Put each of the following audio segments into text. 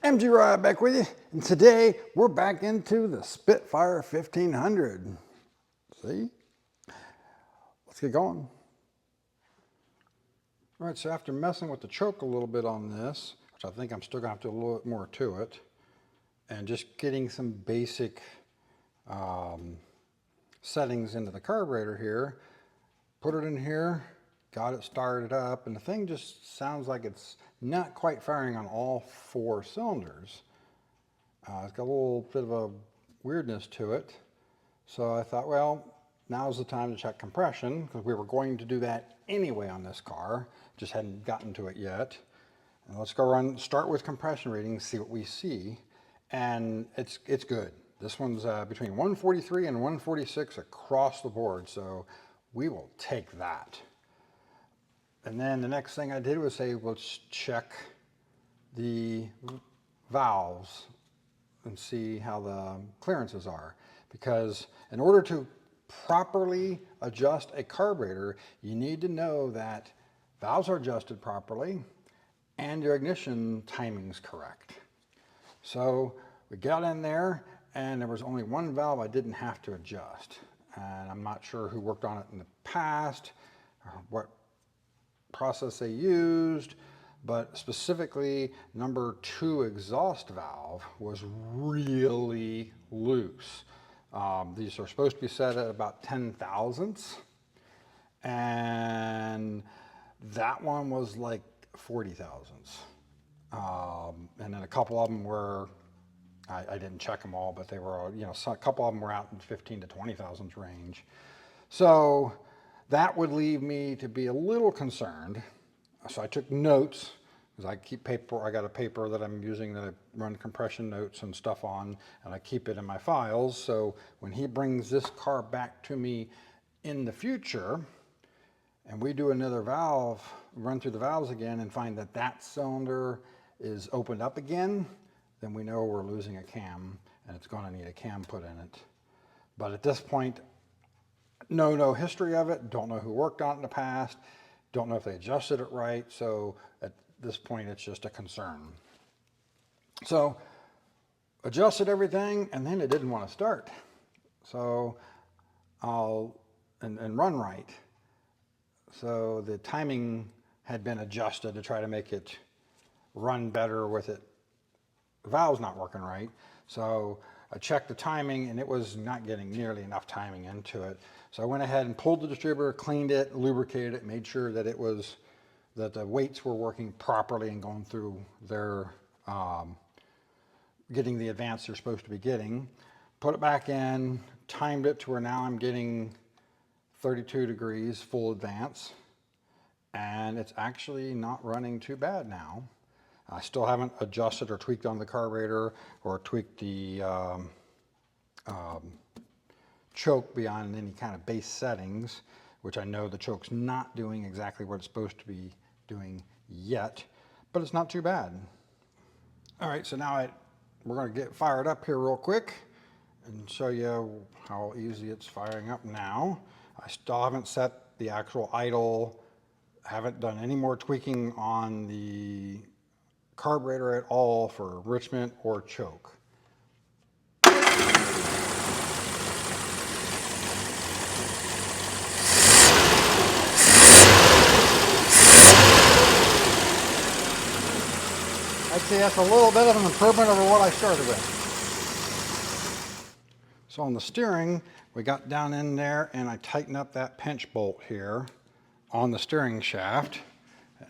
MG Ride back with you, and today we're back into the Spitfire 1500. See? Let's get going. All right, so after messing with the choke a little bit on this, which I think I'm still gonna have to do a little bit more to it, and just getting some basic settings into the carburetor here, put it in here, got it started up, and the thing just sounds like it's not quite firing on all four cylinders. It's got a little bit of a weirdness to it. So I thought, well, now's the time to check compression, because we were going to do that anyway on this car, just hadn't gotten to it yet. And let's go start with compression readings, see what we see. And it's good. This one's between 143 and 146 across the board, so we will take that. And then the next thing I did was say, let's check the valves and see how the clearances are. Because in order to properly adjust a carburetor, you need to know that valves are adjusted properly and your ignition timing's correct. So we got in there and there was only one valve I didn't have to adjust. And I'm not sure who worked on it in the past or what process they used, but specifically number 2 exhaust valve was really loose. These are supposed to be set at about 10 thousandths, and that one was like 40 thousandths. And then a couple of them were, I didn't check them all, but they were, a couple of them were out in 15 to 20 thousandths range. So that would leave me to be a little concerned. So I took notes, because I keep paper. I got a paper that I'm using that I run compression notes and stuff on, and I keep it in my files. So when he brings this car back to me in the future, and we do another valve, run through the valves again and find that that cylinder is opened up again, then we know we're losing a cam, and it's going to need a cam put in it. But at this point, no history of it, don't know who worked on it in the past, don't know if they adjusted it right, so at this point it's just a concern. So adjusted everything, and then it didn't want to start. So and run right. So the timing had been adjusted to try to make it run better with it. The valve's not working right. So I checked the timing and it was not getting nearly enough timing into it. So I went ahead and pulled the distributor, cleaned it, lubricated it, made sure that that the weights were working properly and going through their, getting the advance they're supposed to be getting. Put it back in, timed it to where now I'm getting 32 degrees full advance. And it's actually not running too bad now. I still haven't adjusted or tweaked on the carburetor or tweaked the choke beyond any kind of base settings, which I know the choke's not doing exactly what it's supposed to be doing yet, but it's not too bad. All right, so now we're going to get fired up here real quick and show you how easy it's firing up now. I still haven't set the actual idle, haven't done any more tweaking on the carburetor at all for enrichment or choke. I'd say that's a little bit of an improvement over what I started with. So on the steering, we got down in there and I tightened up that pinch bolt here on the steering shaft.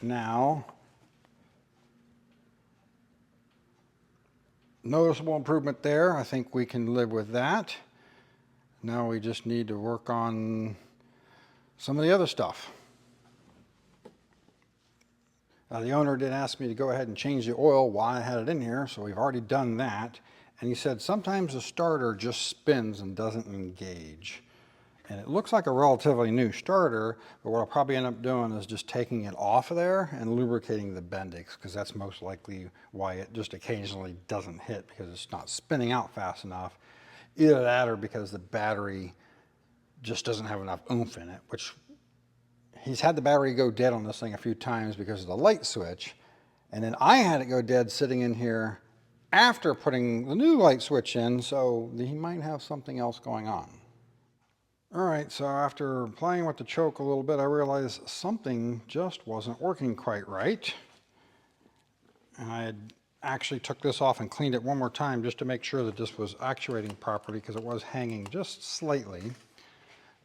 Now, noticeable improvement there. I think we can live with that. Now we just need to work on some of the other stuff. The owner did ask me to go ahead and change the oil while I had it in here, so we've already done that. And he said sometimes the starter just spins and doesn't engage. And it looks like a relatively new starter, but what I'll probably end up doing is just taking it off of there and lubricating the Bendix, because that's most likely why it just occasionally doesn't hit, because it's not spinning out fast enough. Either that or because the battery just doesn't have enough oomph in it, which he's had the battery go dead on this thing a few times because of the light switch. And then I had it go dead sitting in here after putting the new light switch in, so he might have something else going on. All right, so after playing with the choke a little bit, I realized something just wasn't working quite right. And I had actually took this off and cleaned it one more time just to make sure that this was actuating properly, because it was hanging just slightly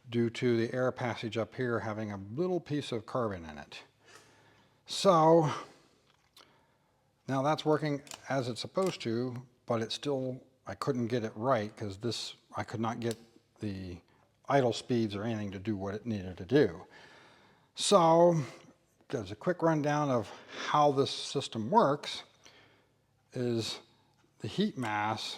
due to the air passage up here having a little piece of carbon in it. So now that's working as it's supposed to, but it's still, I couldn't get it right because this, I could not get the idle speeds or anything to do what it needed to do. So there's a quick rundown of how this system works. Is the heat mass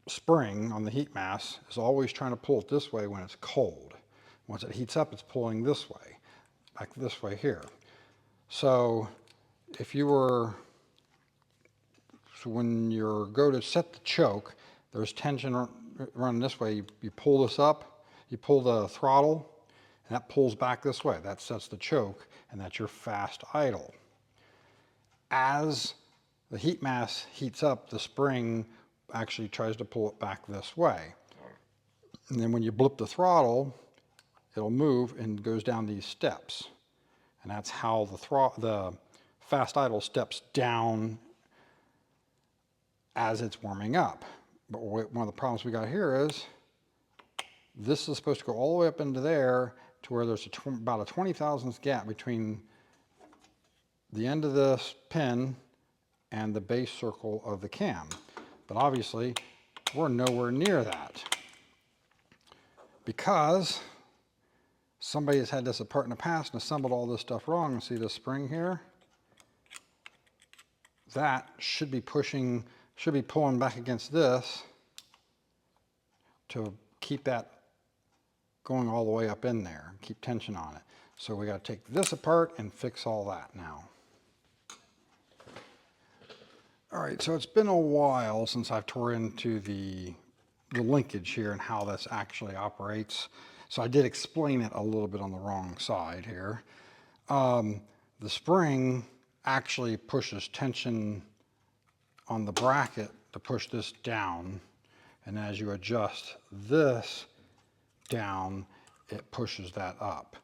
spring on the heat mass is always trying to pull it this way when it's cold. Once it heats up, it's pulling this way, back this way here. So if you were, so when you go to set the choke, there's tension running this way. You pull this up, you pull the throttle, and that pulls back this way. That sets the choke, and that's your fast idle. As the heat mass heats up, the spring actually tries to pull it back this way. And then when you blip the throttle, it'll move and goes down these steps. And that's how the fast idle steps down as it's warming up. But one of the problems we got here is this is supposed to go all the way up into there to where there's about a 20 thousandths gap between the end of this pin and the base circle of the cam. But obviously, we're nowhere near that because somebody has had this apart in the past and assembled all this stuff wrong. See this spring here? That should be pushing, should be pulling back against this to keep that going all the way up in there, keep tension on it. So we got to take this apart and fix all that now. All right, so it's been a while since I've tore into the linkage here and how this actually operates. So I did explain it a little bit on the wrong side here. The spring actually pushes tension on the bracket to push this down. And as you adjust this down, it pushes that up.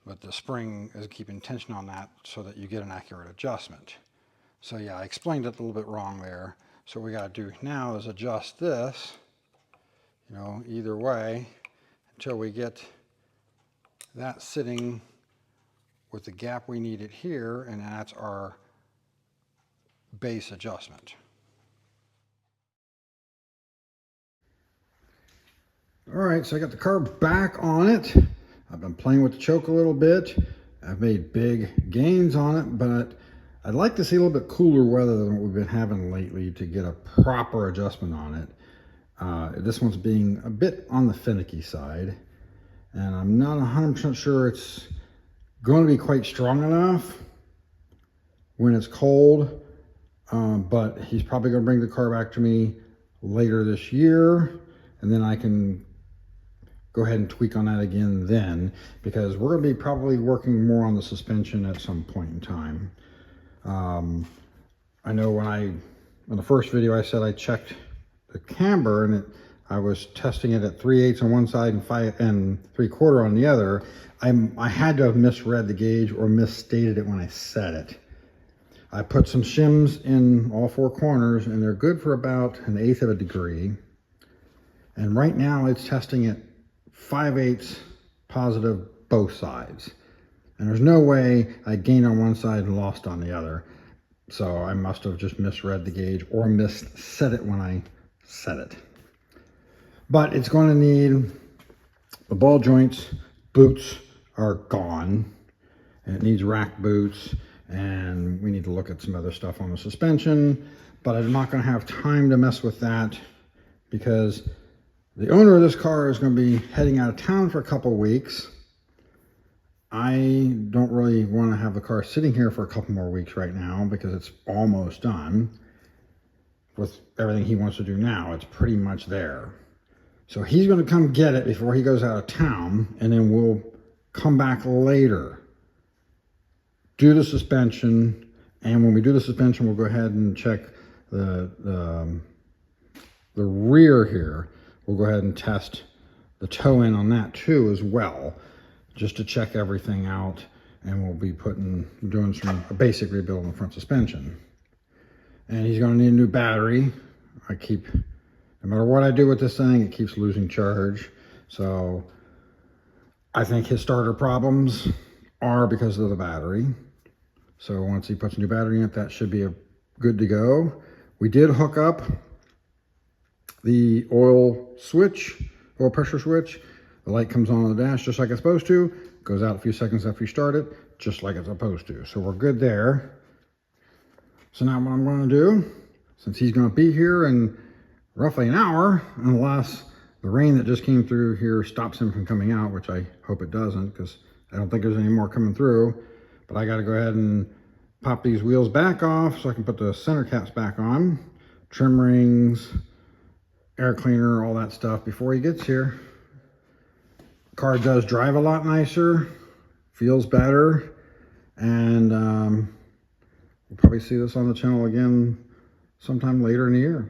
But the spring is keeping tension on that so that you get an accurate adjustment. So yeah, I explained it a little bit wrong there. So what we got to do now is adjust this, you know, either way until we get that sitting with the gap we need it here, and that's our base adjustment. All right, so I got the carb back on it. I've been playing with the choke a little bit. I've made big gains on it, but I'd like to see a little bit cooler weather than what we've been having lately to get a proper adjustment on it. This one's being a bit on the finicky side, and I'm not 100% sure it's going to be quite strong enough when it's cold, but he's probably going to bring the car back to me later this year, and then I can go ahead and tweak on that again then, because we're going to be probably working more on the suspension at some point in time. I know when the first video I said I checked the camber and I was testing it at 3/8 on one side and 5 3/4 on the other. I had to have misread the gauge or misstated it when I set it. I put some shims in all four corners and they're good for about 1/8 of a degree. And right now it's testing at 5/8 positive both sides. And there's no way I gained on one side and lost on the other. So I must have just misread the gauge or misset it when I set it. But it's going to need, the ball joints, boots are gone. And it needs rack boots. And we need to look at some other stuff on the suspension. But I'm not going to have time to mess with that because the owner of this car is going to be heading out of town for a couple of weeks. I don't really want to have the car sitting here for a couple more weeks right now because it's almost done with everything he wants to do now. It's pretty much there. So he's going to come get it before he goes out of town, and then we'll come back later, do the suspension, and when we do the suspension, we'll go ahead and check the rear here. We'll go ahead and test the toe in on that too as well, just to check everything out. And we'll be doing some basic rebuild on the front suspension. And he's gonna need a new battery. No matter what I do with this thing, it keeps losing charge. So I think his starter problems are because of the battery. So once he puts a new battery in it, that should be good to go. We did hook up the oil pressure switch. The light comes on the dash just like it's supposed to. Goes out a few seconds after you start it, just like it's supposed to. So we're good there. So now what I'm going to do, since he's going to be here in roughly an hour, unless the rain that just came through here stops him from coming out, which I hope it doesn't, because I don't think there's any more coming through. But I got to go ahead and pop these wheels back off so I can put the center caps back on, trim rings, air cleaner, all that stuff before he gets here. Car does drive a lot nicer, feels better, and we'll probably see this on the channel again sometime later in the year.